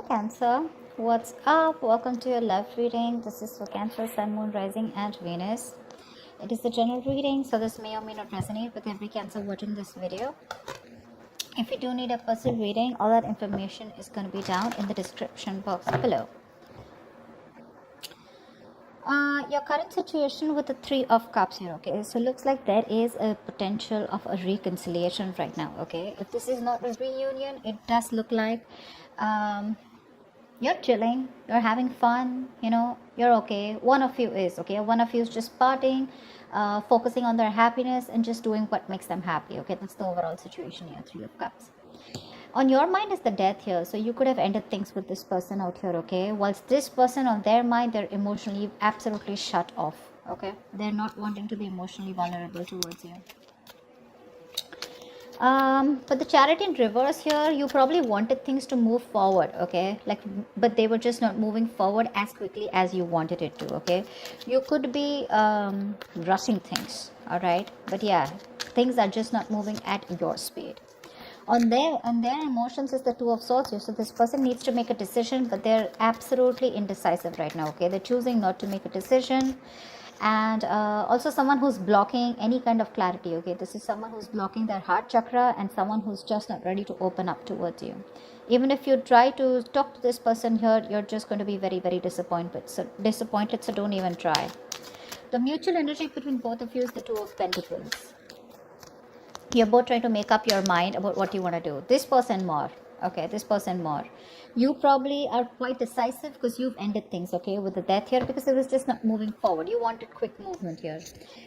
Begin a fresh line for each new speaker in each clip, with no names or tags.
Cancer, what's up? Welcome to your love reading. This is for Cancer, Sun, Moon, Rising, and Venus. It is a general reading, so this may or may not resonate with every Cancer watching this video. If you do need a personal reading, all that information is going to be down in the description box below. Your current situation with the Three of Cups here, okay? So looks like there is a potential of a reconciliation right now, okay? If this is not a reunion, it does look like you're chilling, you're having fun, you're okay. One of you is, okay? One of you is just partying, focusing on their happiness and just doing what makes them happy, okay? That's the overall situation here, Three of Cups. On your mind is the death here, so you could have ended things with this person out here, okay? Whilst this person on their mind, they're emotionally absolutely shut off, okay? They're not wanting to be emotionally vulnerable towards you. For the Chariot in reverse here, you probably wanted things to move forward, okay? But they were just not moving forward as quickly as you wanted it to, okay? You could be rushing things, all right? But yeah, things are just not moving at your speed. On their emotions is the Two of Swords here. So this person needs to make a decision, but they're absolutely indecisive right now, okay? They're choosing not to make a decision. And also someone who's blocking any kind of clarity, okay? This is someone who's blocking their heart chakra and someone who's just not ready to open up towards you. Even if you try to talk to this person here, you're just going to be very, very disappointed. So don't even try. The mutual energy between both of you is the Two of Pentacles. You're both trying to make up your mind about what you want to do. This person more, okay? This person more. You probably are quite decisive because you've ended things, okay, with the death here, because it was just not moving forward. You wanted quick movement here.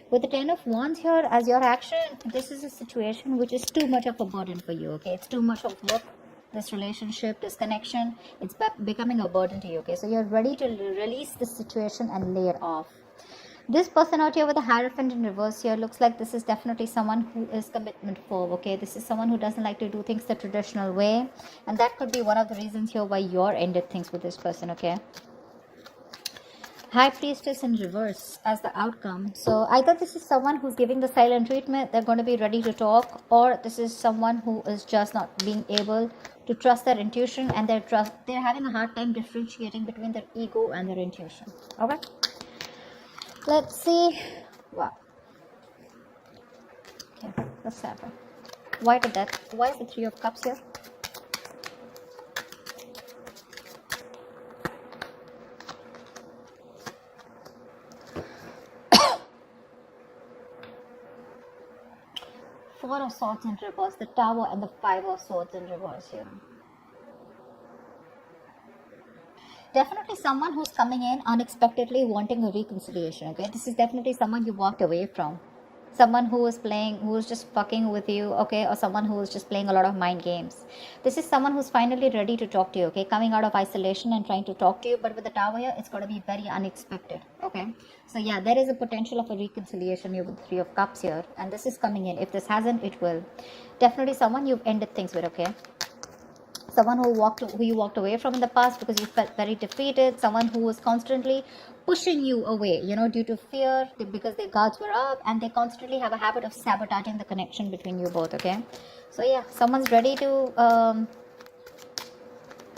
With the Ten of Wands here as your action, this is a situation which is too much of a burden for you, okay? It's too much of work. This relationship, this connection, it's becoming a burden to you, okay? So you're ready to release this situation and lay it off. This person out here with the Hierophant in reverse here looks like this is definitely someone who is commitment phobe, okay? This is someone who doesn't like to do things the traditional way. And that could be one of the reasons here why you're ended things with this person, okay? High Priestess in reverse as the outcome. So either this is someone who's giving the silent treatment, they're going to be ready to talk, or this is someone who is just not being able to trust their intuition, and they're having a hard time differentiating between their ego and their intuition, okay? Let's see. Wow. Okay, what's happening? Why did that? Why is the Three of Cups here? Four of Swords in reverse, the Tower, and the Five of Swords in reverse here. Definitely someone who's coming in unexpectedly wanting a reconciliation, okay? This is definitely someone you walked away from. Someone who was just fucking with you, okay? Or someone who was just playing a lot of mind games. This is someone who's finally ready to talk to you, okay? Coming out of isolation and trying to talk to you, but with the Tower here, it's going to be very unexpected, okay? So yeah, there is a potential of a reconciliation here with the Three of Cups here. And this is coming in. If this hasn't, it will. Definitely someone you've ended things with, okay? Someone who you walked away from in the past because you felt very defeated. Someone who was constantly pushing you away, due to fear, because their guards were up, and they constantly have a habit of sabotaging the connection between you both, okay? So yeah, someone's ready to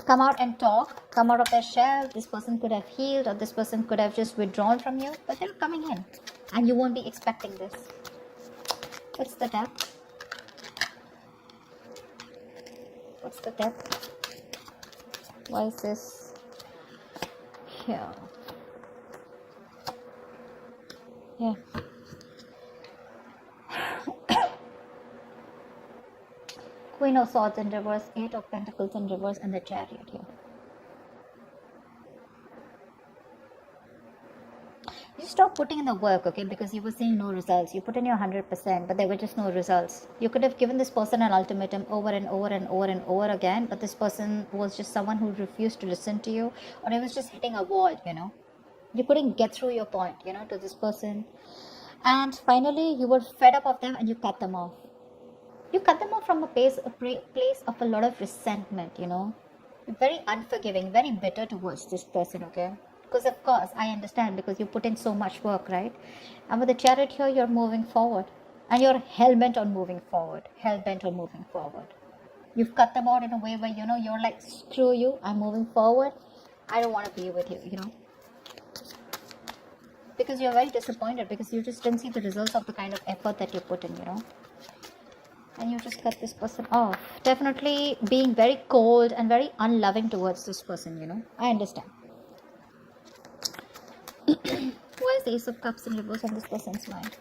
come out and talk, come out of their shell. This person could have healed, or this person could have just withdrawn from you, but they're coming in, and you won't be expecting this. What's the depth? What's the depth? Why is this here? Yeah. Queen of Swords in reverse, Eight of Pentacles in reverse, and the Chariot here. You stop putting in the work, okay, because you were seeing no results. You put in your 100%, but there were just no results. You could have given this person an ultimatum over and over and over and over again, but this person was just someone who refused to listen to you, or it was just hitting a wall, You couldn't get through your point, to this person. And finally, you were fed up of them and you cut them off. You cut them off from a place of a lot of resentment, You're very unforgiving, very bitter towards this person, okay? Because of course, I understand, because you put in so much work, right? And with the Chariot here, you're moving forward. And you're hell-bent on moving forward. Hell-bent on moving forward. You've cut them out in a way where, you know, you're like, screw you, I'm moving forward. I don't want to be with you, you know. Because you're very disappointed, because you just didn't see the results of the kind of effort that you put in, you know. And you just cut this person off. Definitely being very cold and very unloving towards this person, you know. I understand. Why is the Ace of Cups in reverse on this person's mind?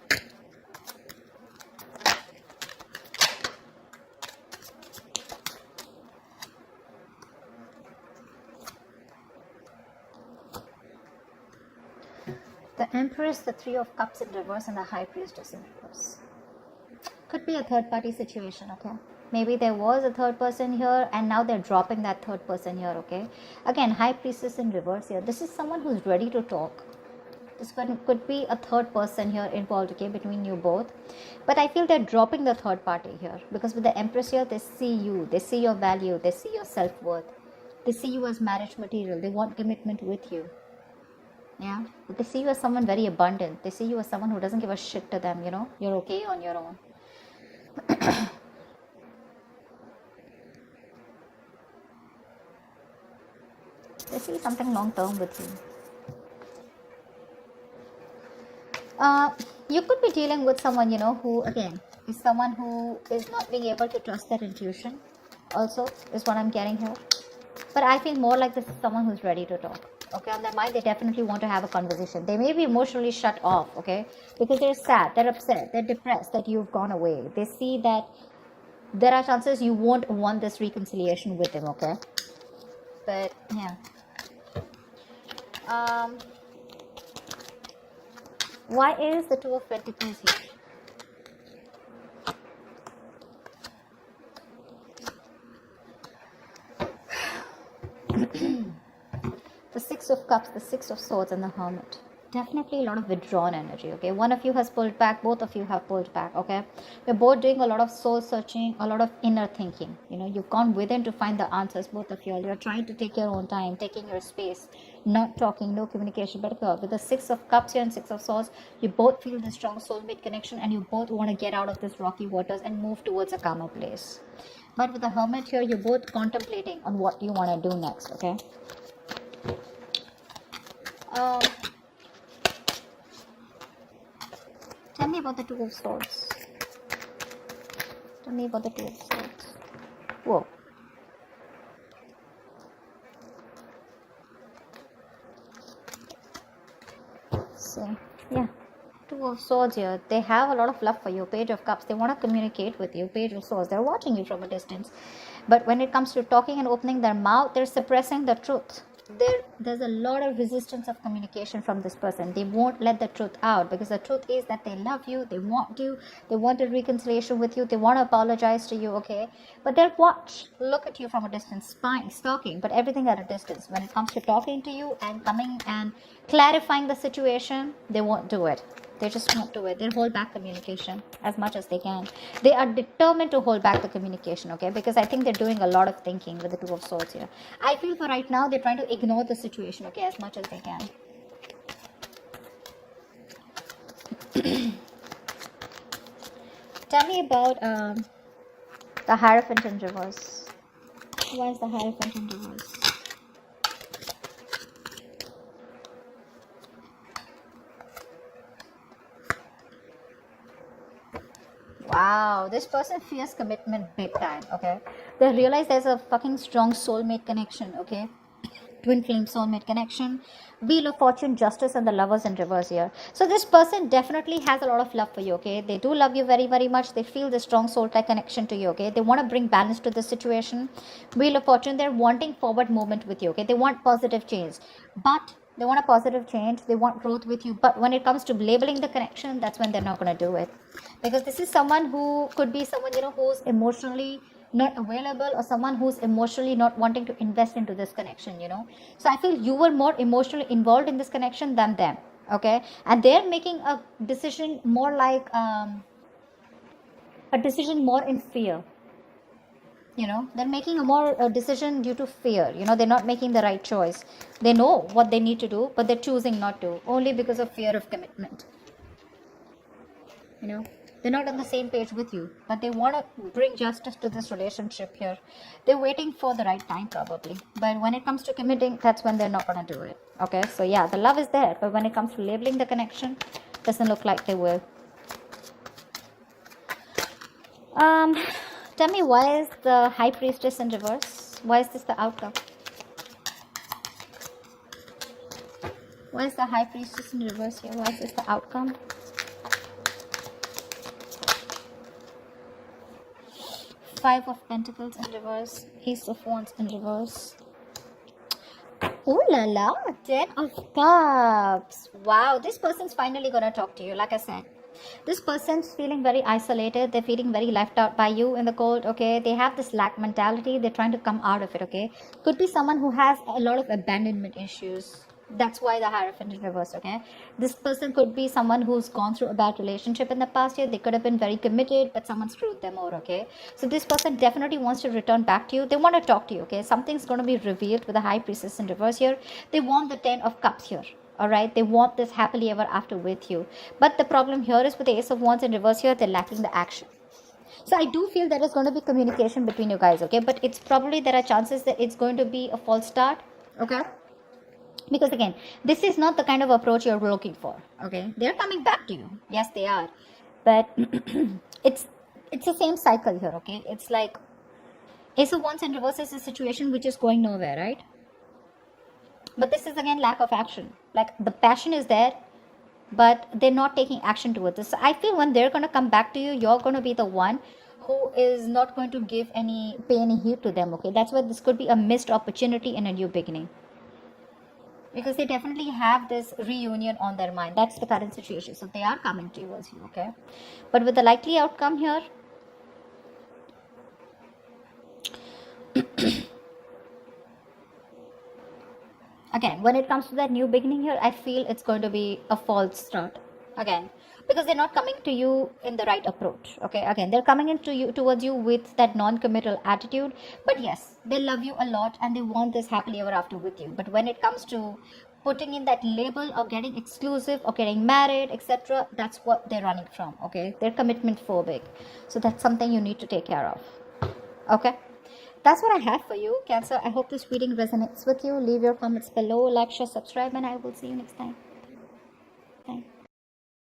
The Empress, the Three of Cups in reverse, and the High Priestess in reverse. Could be a third party situation, okay? Maybe there was a third person here and now they're dropping that third person here, okay? Again, High Priestess in reverse here. This is someone who's ready to talk. This one could be a third person here involved, okay, between you both. But I feel they're dropping the third party here, because with the Empress here, they see you, they see your value, they see your self-worth. They see you as marriage material. They want commitment with you. Yeah, but they see you as someone very abundant. They see you as someone who doesn't give a shit to them, you know. You're okay on your own. They see something long term with you. You could be dealing with someone, you know, who again is someone who is not being able to trust their intuition. Also, is what I'm getting here. But I feel more like this is someone who's ready to talk. Okay, on their mind, they definitely want to have a conversation. They may be emotionally shut off, okay, because they're sad, they're upset, they're depressed that you've gone away. They see that there are chances you won't want this reconciliation with them, okay? But yeah. Why is the Two of Pentacles here? The Six of Cups, the Six of Swords, and the Hermit. Definitely a lot of withdrawn energy, okay? One of you has pulled back, both of you have pulled back, okay? You're both doing a lot of soul searching, a lot of inner thinking. You know, you've gone within to find the answers, both of you. You're trying to take your own time, taking your space, not talking, no communication. But with the Six of Cups here and Six of Swords, you both feel the strong soulmate connection, and you both want to get out of this rocky waters and move towards a calmer place. But with the Hermit here, you're both contemplating on what you want to do next, okay? Tell me about the Two of Swords. Tell me about the Two of Swords. Whoa. So, yeah. Two of Swords here. They have a lot of love for you. Page of Cups. They want to communicate with you. Page of Swords. They're watching you from a distance. But when it comes to talking and opening their mouth, they're suppressing the truth. There's a lot of resistance of communication from this person. They won't let the truth out, because the truth is that they love you, they want a reconciliation with you, they want to apologize to you, okay? But they'll look at you from a distance, spying, stalking, but everything at a distance. When it comes to talking to you and coming and clarifying the situation, they won't do it. They just won't do it. They'll hold back communication as much as they can. They are determined to hold back the communication, okay? Because I think they're doing a lot of thinking with the Two of Swords here. I feel for right now, they're trying to ignore the situation, okay, as much as they can. Tell me about the Hierophant in reverse. Why is the Hierophant in reverse? Wow, this person fears commitment big time, okay? They realize there's a fucking strong soulmate connection, okay? Twin flame soulmate connection. Wheel of Fortune, Justice, and the Lovers in reverse here. So this person definitely has a lot of love for you, okay? They do love you very, very much. They feel the strong soul-like connection to you, okay? They want to bring balance to the situation. Wheel of Fortune, they're wanting forward movement with you, okay? They want positive change. But they want a positive change. They want growth with you. But when it comes to labeling the connection, that's when they're not going to do it. Because this is someone who could be someone, you know, who's emotionally not available, or someone who's emotionally not wanting to invest into this connection, you know. So I feel you were more emotionally involved in this connection than them, okay? And they're making a decision more like a decision more in fear. You know, they're making a decision due to fear. You know, they're not making the right choice. They know what they need to do, but they're choosing not to, only because of fear of commitment. You know, They're not on the same page with you, but they want to bring justice to this relationship here. They're waiting for the right time probably, but when it comes to committing, that's when they're not going to do it. Okay, so yeah, the love is there, but when it comes to labeling the connection, doesn't look like they will. Tell me, why is the High Priestess in reverse? Why is this the outcome? Why is the High Priestess in reverse here? Why is this the outcome? Five of Pentacles in reverse. Ace of Wands in reverse. Ooh la la, 10 of Cups. Wow, this person's finally gonna talk to you. Like I said, this person's feeling very isolated. They're feeling very left out by you in the cold. Okay, they have this lack mentality. They're trying to come out of it. Okay, could be someone who has a lot of abandonment issues. That's why the Hierophant in reverse. Okay, this person could be someone who's gone through a bad relationship in the past year. They could have been very committed, but someone screwed them over. Okay, so this person definitely wants to return back to you. They want to talk to you. Okay, something's going to be revealed with the High Priestess in reverse here. They want the 10 of Cups here. All right, they want this happily ever after with you, but the problem here is with the Ace of Wands in reverse here, they're lacking the action. So I do feel there is going to be communication between you guys. Okay, but it's probably, there are chances that it's going to be a false start. Okay, because again, this is not the kind of approach you're looking for. Okay, they're coming back to you. Yes, they are, but it's the same cycle here. Okay, it's like Ace of Wands in reverse is a situation which is going nowhere, right? But this is again lack of action. Like the passion is there, but they're not taking action towards this. So I feel when they're going to come back to you, you're going to be the one who is not going to pay any heed to them. Okay, that's why this could be a missed opportunity in a new beginning, because they definitely have this reunion on their mind. That's the current situation. So they are coming towards you. Okay, but with the likely outcome here, again, when it comes to that new beginning here, I feel it's going to be a false start again, because they're not coming to you in the right approach. Okay, again, they're coming into you towards you with that non-committal attitude, but yes, they love you a lot and they want this happily ever after with you. But when it comes to putting in that label or getting exclusive or getting married, etc., that's what they're running from. Okay, they're commitment phobic, so that's something you need to take care of. Okay, that's what I have for you, Cancer. I hope this reading resonates with you. Leave your comments below, like, share, subscribe, and I will see you next time.